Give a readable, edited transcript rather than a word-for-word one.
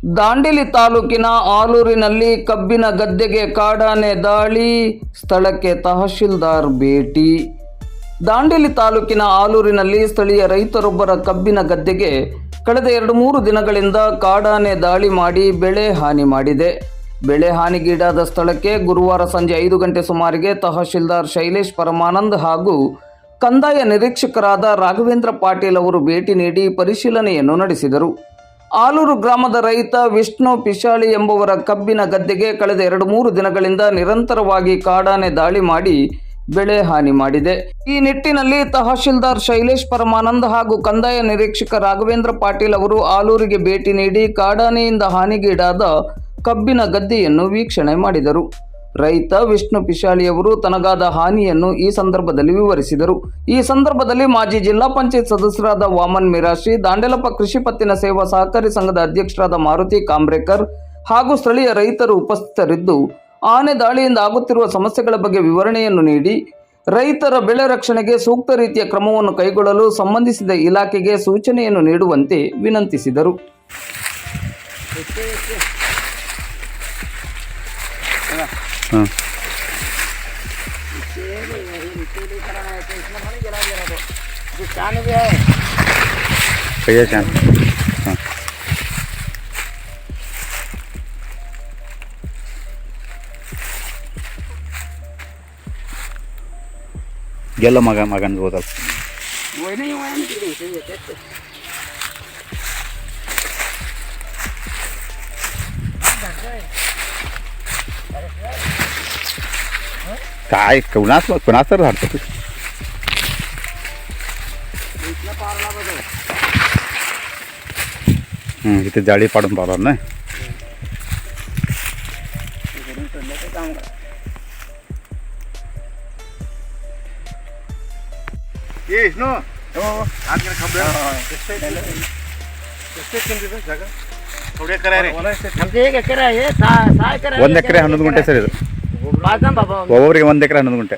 ದಾಂಡೇಲಿ ತಾಲೂಕಿನ ಆಲೂರಿನಲ್ಲಿ ಕಬ್ಬಿನ ಗದ್ದೆಗೆ ಕಾಡಾನೆ ದಾಳಿ, ಸ್ಥಳಕ್ಕೆ ತಹಶೀಲ್ದಾರ್ ಭೇಟಿ. ದಾಂಡೇಲಿ ತಾಲೂಕಿನ ಆಲೂರಿನಲ್ಲಿ ಸ್ಥಳೀಯ ರೈತರೊಬ್ಬರ ಕಬ್ಬಿನ ಗದ್ದೆಗೆ ಕಳೆದ 2-3 ದಿನಗಳಿಂದ ಕಾಡಾನೆ ದಾಳಿ ಮಾಡಿ ಬೆಳೆ ಹಾನಿ ಮಾಡಿದೆ. ಬೆಳೆ ಹಾನಿಗೀಡಾದ ಸ್ಥಳಕ್ಕೆ ಗುರುವಾರ ಸಂಜೆ 5 ಗಂಟೆ ಸುಮಾರಿಗೆ ತಹಶೀಲ್ದಾರ್ ಶೈಲೇಶ್ ಪರಮಾನಂದ್ ಹಾಗೂ ಕಂದಾಯ ನಿರೀಕ್ಷಕರಾದ ರಾಘವೇಂದ್ರ ಪಾಟೀಲ್ ಅವರು ಭೇಟಿ ನೀಡಿ ಪರಿಶೀಲನೆಯನ್ನು ನಡೆಸಿದರು. ಆಲೂರು ಗ್ರಾಮದ ರೈತ ವಿಷ್ಣು ಪಿಶಾಳಿ ಎಂಬುವರ ಕಬ್ಬಿನ ಗದ್ದೆಗೆ ಕಳೆದ 2-3 ದಿನಗಳಿಂದ ನಿರಂತರವಾಗಿ ಕಾಡಾನೆ ದಾಳಿ ಮಾಡಿ ಬೆಳೆ ಹಾನಿ ಮಾಡಿದೆ. ಈ ನಿಟ್ಟಿನಲ್ಲಿ ತಹಶೀಲ್ದಾರ್ ಶೈಲೇಶ್ ಪರಮಾನಂದ್ ಹಾಗೂ ಕಂದಾಯ ನಿರೀಕ್ಷಕ ರಾಘವೇಂದ್ರ ಪಾಟೀಲ್ ಅವರು ಆಲೂರಿಗೆ ಭೇಟಿ ನೀಡಿ ಕಾಡಾನೆಯಿಂದ ಹಾನಿಗೀಡಾದ ಕಬ್ಬಿನ ಗದ್ದೆಯನ್ನು ವೀಕ್ಷಣೆ ಮಾಡಿದರು. ರೈತ ವಿಷ್ಣು ಪಿಶಾಳಿಯವರು ತನಗಾದ ಹಾನಿಯನ್ನು ಈ ಸಂದರ್ಭದಲ್ಲಿ ವಿವರಿಸಿದರು. ಈ ಸಂದರ್ಭದಲ್ಲಿ ಮಾಜಿ ಜಿಲ್ಲಾ ಪಂಚಾಯತ್ ಸದಸ್ಯರಾದ ವಾಮನ್ ಮಿರಾಶಿ, ದಾಂಡೇಲಪ್ಪ ಕೃಷಿ ಪತ್ತಿನ ಸೇವಾ ಸಹಕಾರಿ ಸಂಘದ ಅಧ್ಯಕ್ಷರಾದ ಮಾರುತಿ ಕಾಂಬ್ರೇಕರ್ ಹಾಗೂ ಸ್ಥಳೀಯ ರೈತರು ಉಪಸ್ಥಿತರಿದ್ದು ಆನೆ ದಾಳಿಯಿಂದ ಆಗುತ್ತಿರುವ ಸಮಸ್ಯೆಗಳ ಬಗ್ಗೆ ವಿವರಣೆಯನ್ನು ನೀಡಿ ರೈತರ ಬೆಳೆ ರಕ್ಷಣೆಗೆ ಸೂಕ್ತ ರೀತಿಯ ಕ್ರಮವನ್ನು ಕೈಗೊಳ್ಳಲು ಸಂಬಂಧಿಸಿದ ಇಲಾಖೆಗೆ ಸೂಚನೆಯನ್ನು ನೀಡುವಂತೆ ವಿನಂತಿಸಿದರು. गेलं मगन होतात काय कुणाच तर राहतो इथे जाळी पाडून पावला ना. ಒಂದ್ ಎಕರೆ 11 ಗುಂಟೆ ಸರ್ ಇದು. ಒಬ್ಬೊಬ್ಬರಿಗೆ 1 ಎಕರೆ 11 ಗುಂಟೆ.